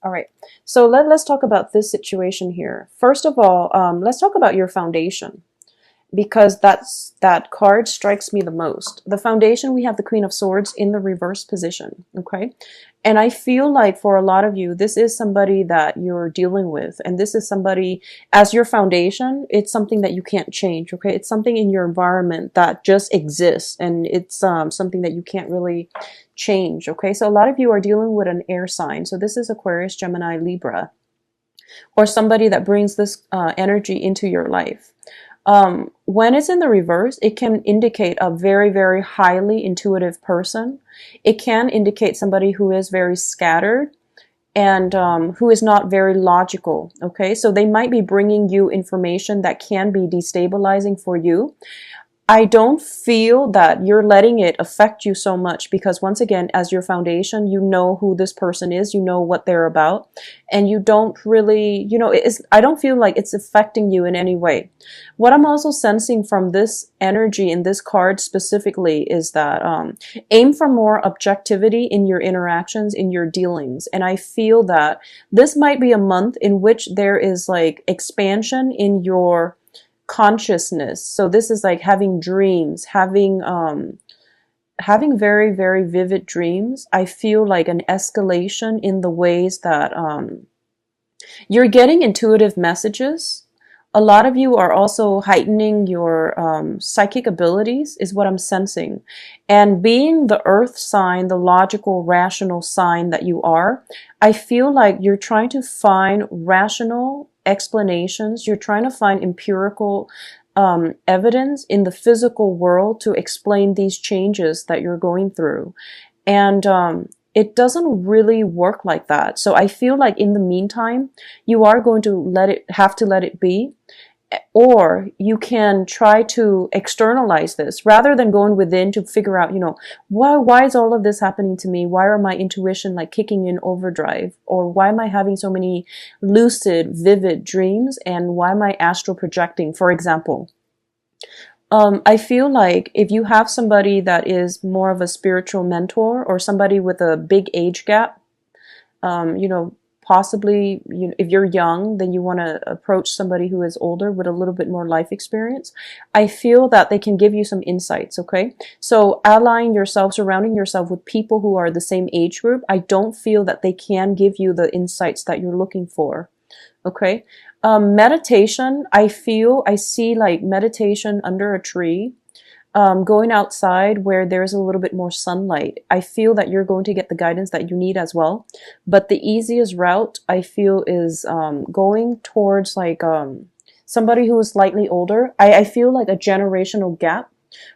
All right. So let's talk about this situation here. First of all, let's talk about your foundation, because that card strikes me the most. The foundation, we have the Queen of Swords in the reverse position, okay? And I feel like for a lot of you, this is somebody that you're dealing with, and this is somebody as your foundation. It's something that you can't change, okay? It's something in your environment that just exists, and it's something that you can't really change, okay? So a lot of you are dealing with an air sign. So this is Aquarius, Gemini, Libra, or somebody that brings this energy into your life. When it's in the reverse, it can indicate a very, very highly intuitive person. It can indicate somebody who is very scattered and who is not very logical. Okay, so they might be bringing you information that can be destabilizing for you. I don't feel that you're letting it affect you so much, because once again, as your foundation, you know who this person is, you know what they're about, and you don't really, I don't feel like it's affecting you in any way. What I'm also sensing from this energy in this card specifically is that aim for more objectivity in your interactions, in your dealings. And I feel that this might be a month in which there is like expansion in your consciousness. So this is like having dreams, having very, very vivid dreams. I feel like an escalation in the ways that you're getting intuitive messages. A lot of you are also heightening your psychic abilities, is what I'm sensing. And being the earth sign, the logical, rational sign that you are, I feel like you're trying to find rational explanations. You're trying to find empirical evidence in the physical world to explain these changes that you're going through. And it doesn't really work like that. So I feel like in the meantime, you are going to have to let it be. Or you can try to externalize this rather than going within to figure out, why is all of this happening to me? Why are my intuition like kicking in overdrive? Or why am I having so many lucid, vivid dreams? And why am I astral projecting, for example? I feel like if you have somebody that is more of a spiritual mentor, or somebody with a big age gap, possibly, if you're young, then you want to approach somebody who is older with a little bit more life experience. I feel that they can give you some insights, okay? So allying yourself, surrounding yourself with people who are the same age group, I don't feel that they can give you the insights that you're looking for, okay? Meditation, I see like meditation under a tree. Going outside where there's a little bit more sunlight. I feel that you're going to get the guidance that you need as well. But the easiest route, I feel, is going towards like somebody who is slightly older. I feel like a generational gap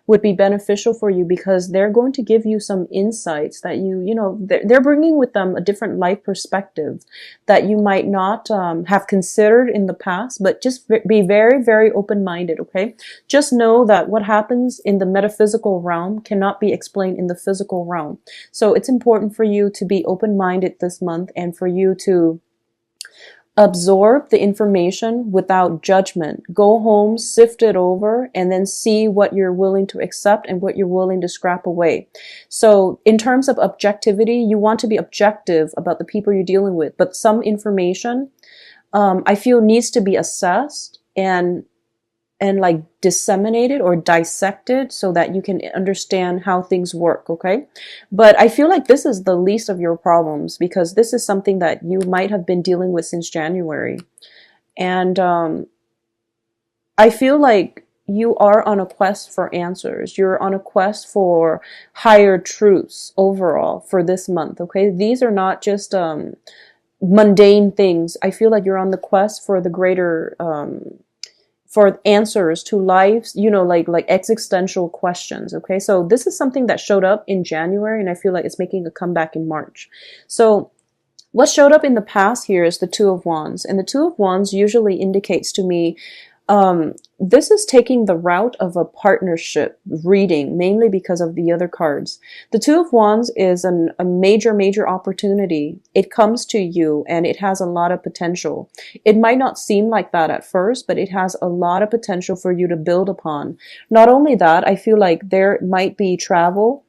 would be beneficial for you, because they're going to give you some insights that they're bringing with them a different life perspective that you might not have considered in the past. But just be very, very open-minded, okay? Just know that what happens in the metaphysical realm cannot be explained in the physical realm. So it's important for you to be open-minded this month, and for you to absorb the information without judgment. Go home, sift it over, and then see what you're willing to accept and what you're willing to scrap away. So in terms of objectivity, you want to be objective about the people you're dealing with, but some information, I feel, needs to be assessed and like disseminated or dissected so that you can understand how things work, okay? But I feel like this is the least of your problems, because this is something that you might have been dealing with since January. And I feel like you are on a quest for answers. You're on a quest for higher truths overall for this month, okay? These are not just mundane things. I feel like you're on the quest for the greater for answers to life's, like existential questions, okay? So this is something that showed up in January, and I feel like it's making a comeback in March. So what showed up in the past here is the Two of Wands, and the Two of Wands usually indicates to me this is taking the route of a partnership reading, mainly because of the other cards. The Two of Wands is a major, major opportunity. It comes to you and it has a lot of potential. It might not seem like that at first, but it has a lot of potential for you to build upon. Not only that, I feel like there might be travel,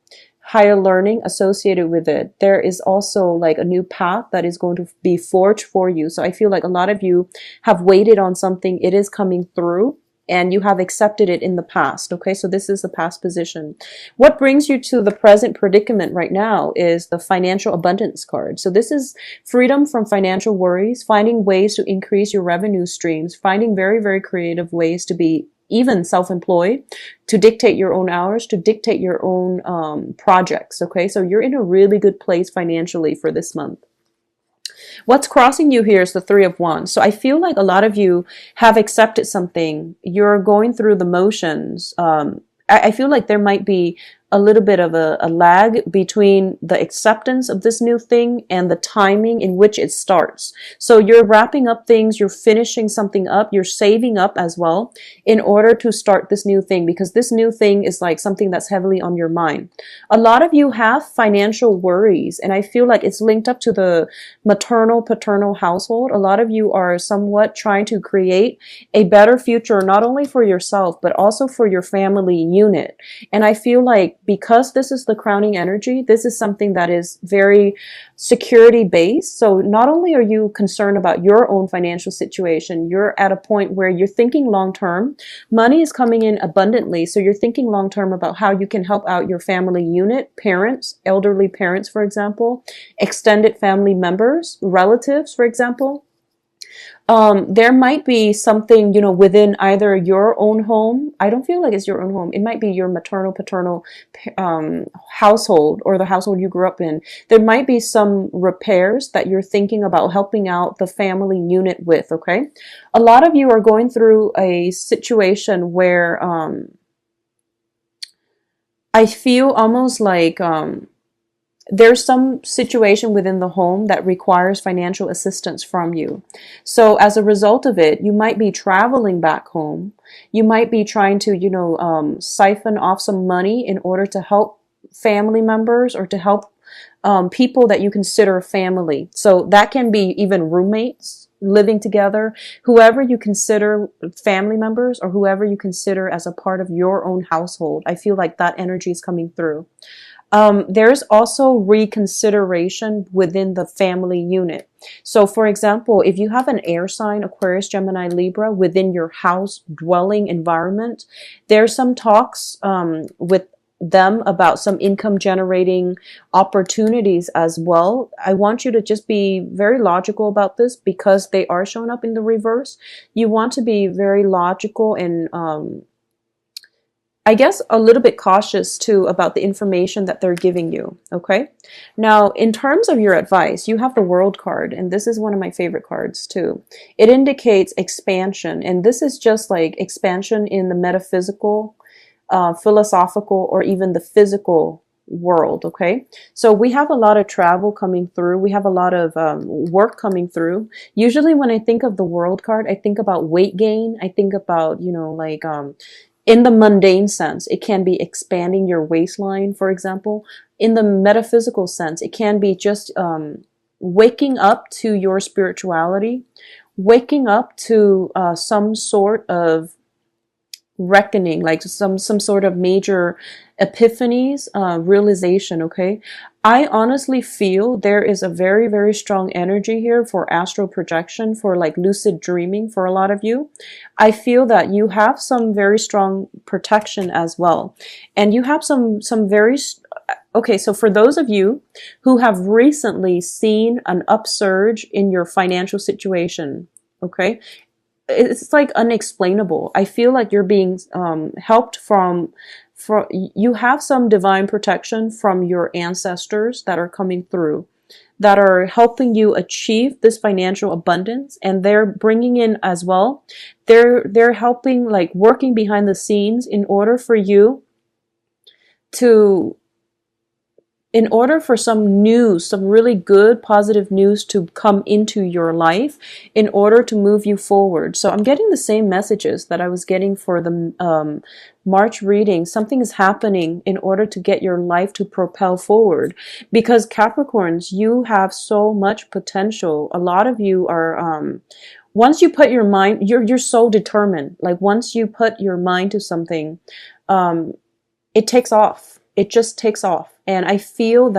higher learning associated with it. There is also like a new path that is going to be forged for you. So I feel like a lot of you have waited on something. It is coming through and you have accepted it in the past. Okay, so this is the past position. What brings you to the present predicament right now is the financial abundance card. So this is freedom from financial worries, finding ways to increase your revenue streams, finding very, very creative ways to be even self-employed, to dictate your own hours, to dictate your own projects. Okay, so you're in a really good place financially for this month. What's crossing you here is the Three of Wands. So I feel like a lot of you have accepted something. You're going through the motions. I feel like there might be a little bit of a lag between the acceptance of this new thing and the timing in which it starts. So you're wrapping up things, you're finishing something up, you're saving up as well in order to start this new thing, because this new thing is like something that's heavily on your mind. A lot of you have financial worries, and I feel like it's linked up to the maternal paternal household. A lot of you are somewhat trying to create a better future, not only for yourself, but also for your family unit. And I feel like because this is the crowning energy, this is something that is very security based. So not only are you concerned about your own financial situation, you're at a point where you're thinking long term. Money is coming in abundantly. So you're thinking long term about how you can help out your family unit, parents, elderly parents, for example, extended family members, relatives, for example. There might be something, you know, within either your own home. I don't feel like it's your own home. It might be your maternal, paternal household, or the household you grew up in. There might be some repairs that you're thinking about helping out the family unit with, okay? A lot of you are going through a situation where I feel almost like there's some situation within the home that requires financial assistance from you. So as a result of it, you might be traveling back home. You might be trying to, you know, siphon off some money in order to help family members or to help people that you consider family. So that can be even roommates living together, whoever you consider family members, or whoever you consider as a part of your own household. I feel like that energy is coming through. There's also reconsideration within the family unit. So for example, if you have an air sign, Aquarius, Gemini, Libra, within your house dwelling environment, there's some talks with them about some income generating opportunities as well. I want you to just be very logical about this, because they are showing up in the reverse. You want to be very logical and I guess a little bit cautious too about the information that they're giving you. Okay. Now, in terms of your advice, you have the World card, and this is one of my favorite cards too. It indicates expansion, and this is just like expansion in the metaphysical, philosophical, or even the physical world. Okay. So we have a lot of travel coming through. We have a lot of work coming through. Usually when I think of the World card, I think about weight gain. I think about, you know, like, in the mundane sense, it can be expanding your waistline, for example. In the metaphysical sense, it can be just waking up to your spirituality, waking up to some sort of reckoning, like some sort of major epiphanies, realization. Okay, I honestly feel there is a very, very strong energy here for astral projection, for like lucid dreaming for a lot of you. I feel that you have some very strong protection as well, and you have some very okay. So for those of you who have recently seen an upsurge in your financial situation, okay, it's like unexplainable. I feel like you're being helped from you have some divine protection from your ancestors that are coming through, that are helping you achieve this financial abundance, and they're bringing in as well. They're helping, like working behind the scenes in order for you to, in order for some news, some really good positive news to come into your life in order to move you forward. So I'm getting the same messages that I was getting for the March reading. Something is happening in order to get your life to propel forward, because Capricorns, you have so much potential. A lot of you are, once you put your mind, you're so determined. Like once you put your mind to something, it takes off. It just takes off. And I feel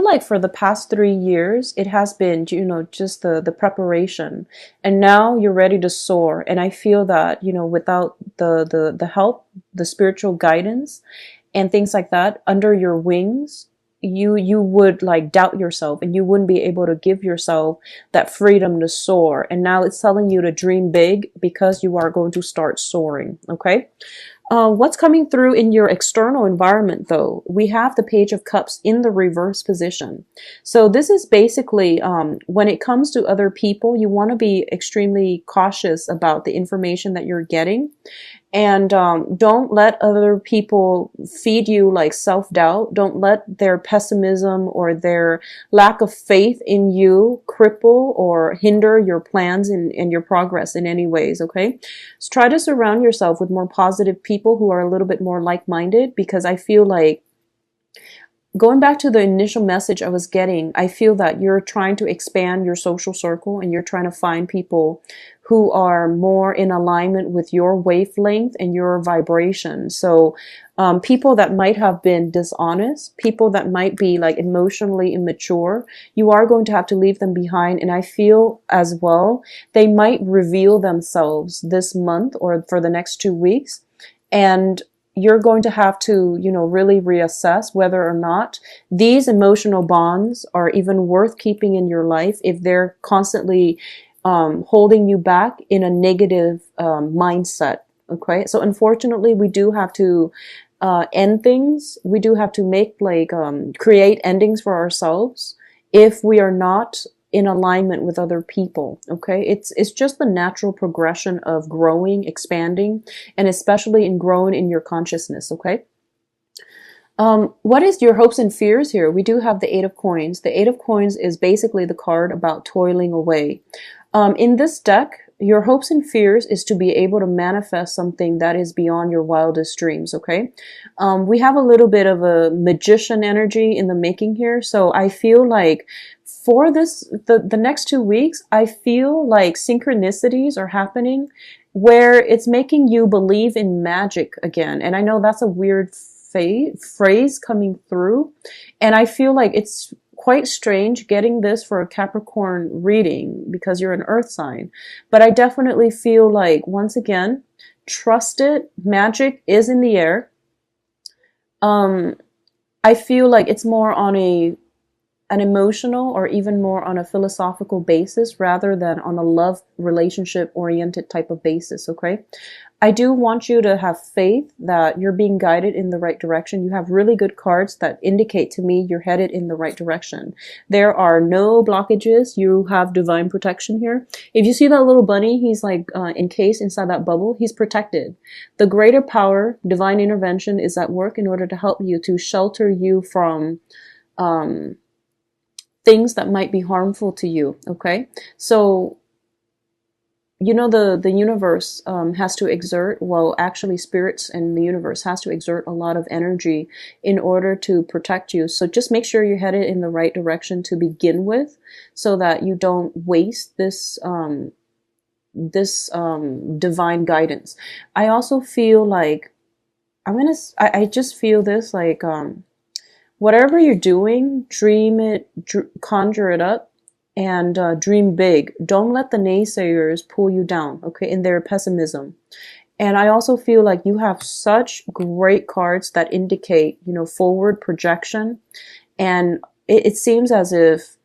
like for the past 3 years, it has been, just the preparation. And now you're ready to soar. And I feel that, without the help, the spiritual guidance and things like that under your wings, you would like doubt yourself and you wouldn't be able to give yourself that freedom to soar. And now it's telling you to dream big because you are going to start soaring. Okay. What's coming through in your external environment, though? We have the Page of Cups in the reverse position. So this is basically when it comes to other people, you want to be extremely cautious about the information that you're getting. And don't let other people feed you like self-doubt. Don't let their pessimism or their lack of faith in you cripple or hinder your plans and your progress in any ways, okay? So try to surround yourself with more positive people who are a little bit more like-minded, because I feel like, going back to the initial message I was getting, I feel that you're trying to expand your social circle and you're trying to find people who are more in alignment with your wavelength and your vibration. So people that might have been dishonest, people that might be like emotionally immature, you are going to have to leave them behind. And I feel as well, they might reveal themselves this month or for the next 2 weeks. And you're going to have to, really reassess whether or not these emotional bonds are even worth keeping in your life if they're constantly holding you back in a negative mindset. Okay. So unfortunately, we do have to end things. We do have to make create endings for ourselves if we are not in alignment with other people. Okay. It's just the natural progression of growing, expanding, and especially in growing in your consciousness. Okay. What is your hopes and fears here? We do have the Eight of Coins. The Eight of Coins is basically the card about toiling away. In this deck, your hopes and fears is to be able to manifest something that is beyond your wildest dreams, okay? We have a little bit of a magician energy in the making here. So I feel like for the next 2 weeks, I feel like synchronicities are happening where it's making you believe in magic again. And I know that's a weird phrase coming through. And I feel like it's quite strange getting this for a Capricorn reading because you're an earth sign. But I definitely feel like, once again, trust it. Magic is in the air. I feel like it's more on an emotional or even more on a philosophical basis rather than on a love relationship oriented type of basis. Okay. I do want you to have faith that you're being guided in the right direction. You have really good cards that indicate to me you're headed in the right direction. There are no blockages. You have divine protection here. If you see that little bunny, he's like encased inside that bubble. He's protected. The greater power, divine intervention, is at work in order to help you, to shelter you from things that might be harmful to you. Okay. So, the universe has to exert, well, actually spirits and the universe has to exert a lot of energy in order to protect you. So just make sure you're headed in the right direction to begin with, so that you don't waste this divine guidance. I also feel like I just feel this like whatever you're doing, dream it, conjure it up. And dream big. Don't let the naysayers pull you down, okay, in their pessimism. And I also feel like you have such great cards that indicate, forward projection. And it seems as if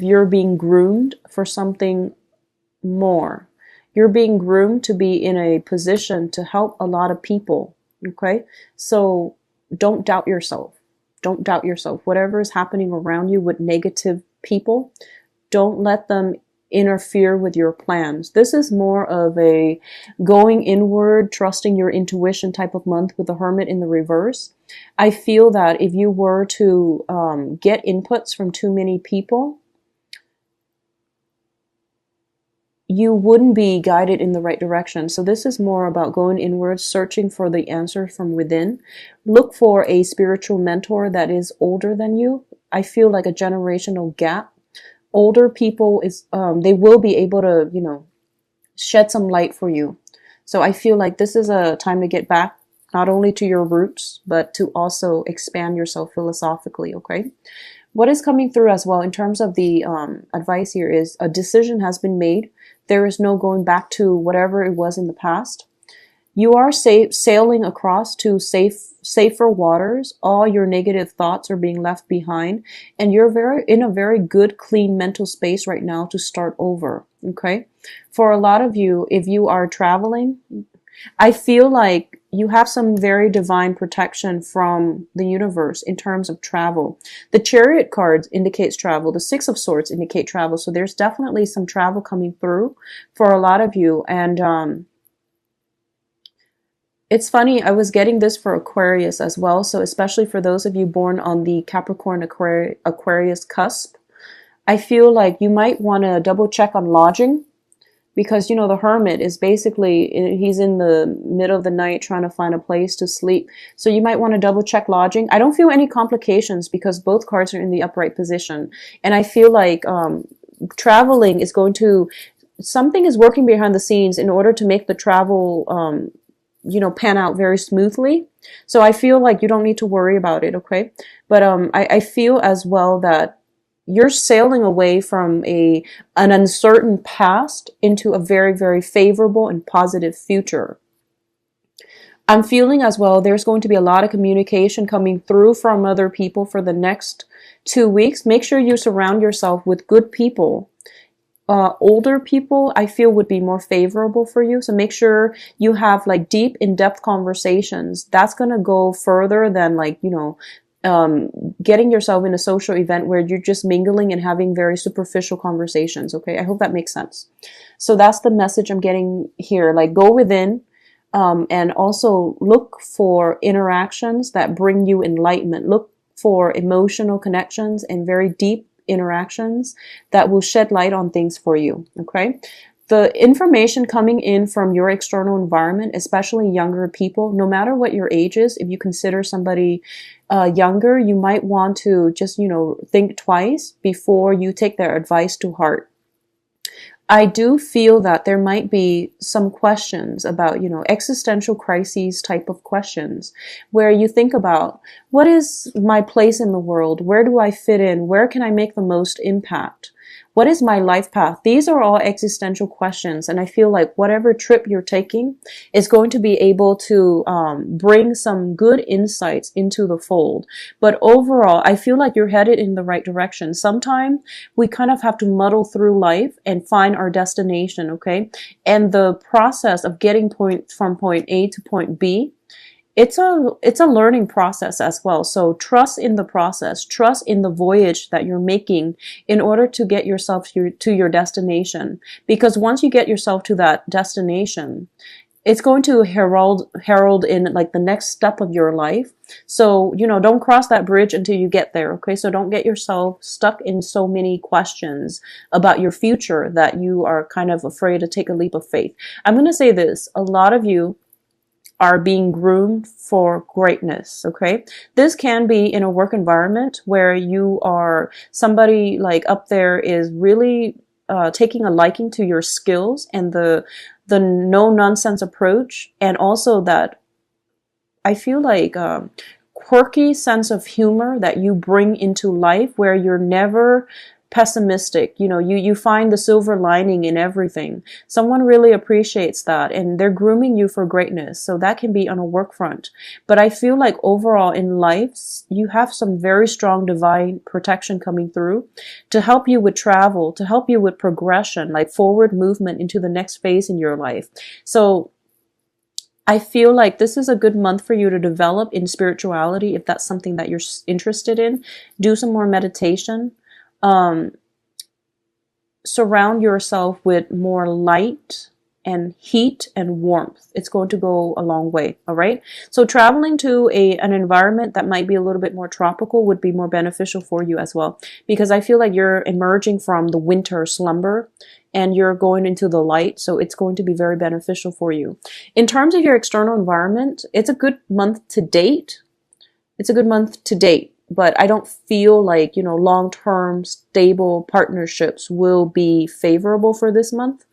you're being groomed for something more. You're being groomed to be in a position to help a lot of people, okay? So don't doubt yourself. Don't doubt yourself. Whatever is happening around you with negative people, don't let them interfere with your plans. This is more of a going inward, trusting your intuition type of month with the Hermit in the reverse. I feel that if you were to get inputs from too many people, you wouldn't be guided in the right direction. So this is more about going inward, searching for the answer from within. Look for a spiritual mentor that is older than you. I feel like a generational gap. Older people they will be able to, shed some light for you. So I feel like this is a time to get back not only to your roots, but to also expand yourself philosophically, okay? What is coming through as well in terms of the advice here is a decision has been made. There is no going back to whatever it was in the past. You are sailing across to safer waters. All your negative thoughts are being left behind, and you're in a very good, clean mental space right now to start over. Okay, for a lot of you, if you are traveling, I feel like you have some very divine protection from the universe in terms of travel. The Chariot card indicates travel. The Six of Swords indicate travel. So there's definitely some travel coming through for a lot of you. And it's funny, I was getting this for Aquarius as well. So especially for those of you born on the Capricorn Aquarius cusp, I feel like you might want to double check on lodging. Because, you know, the hermit is basically, he's in the middle of the night trying to find a place to sleep. So you might want to double check lodging. I don't feel any complications because both cards are in the upright position. And I feel like traveling is going to, something is working behind the scenes in order to make the travel, you know, pan out very smoothly. So I feel like you don't need to worry about it, okay? But I feel as well that you're sailing away from an uncertain past into a very, very favorable and positive future. I'm feeling as well there's going to be a lot of communication coming through from other people for the next 2 weeks. Make sure you surround yourself with good people. Older people, I feel, would be more favorable for you. So make sure you have like deep, in-depth conversations. That's going to go further than like, you know, getting yourself in a social event where you're just mingling and having very superficial conversations. Okay, I hope that makes sense. So that's the message I'm getting here. Like, go within, and also look for interactions that bring you enlightenment. Look for emotional connections and very deep interactions that will shed light on things for you. Okay. The information coming in from your external environment, especially younger people, no matter what your age is, if you consider somebody younger, you might want to just, you know, think twice before you take their advice to heart. I do feel that there might be some questions about, you know, existential crises type of questions where you think about, what is my place in the world? Where do I fit in? Where can I make the most impact? What is my life path? These are all existential questions. And I feel like whatever trip you're taking is going to be able to bring some good insights into the fold. But overall, I feel like you're headed in the right direction. Sometimes we kind of have to muddle through life and find our destination, okay? And the process of getting from point A to point B, it's a learning process as well. So trust in the process, trust in the voyage that you're making in order to get yourself to your destination. Because once you get yourself to that destination, it's going to herald in like the next step of your life. So, you know, don't cross that bridge until you get there. Okay. So don't get yourself stuck in so many questions about your future that you are kind of afraid to take a leap of faith. I'm going to say this. A lot of you are being groomed for greatness, okay? This can be in a work environment where you are somebody like up there is really taking a liking to your skills and the no-nonsense approach, and also that I feel like quirky sense of humor that you bring into life where you're never pessimistic. You know, you find the silver lining in everything. Someone really appreciates that and they're grooming you for greatness. So that can be on a work front. But I feel like overall in life, you have some very strong divine protection coming through to help you with travel, to help you with progression, like forward movement into the next phase in your life. So I feel like this is a good month for you to develop in spirituality. If that's something that you're interested in, do some more meditation. Surround yourself with more light and heat and warmth. It's going to go a long way. All right. So traveling to an environment that might be a little bit more tropical would be more beneficial for you as well, because I feel like you're emerging from the winter slumber and you're going into the light. So it's going to be very beneficial for you. In terms of your external environment, it's a good month to date. It's a good month to date. But I don't feel like, you know, long-term stable partnerships will be favorable for this month.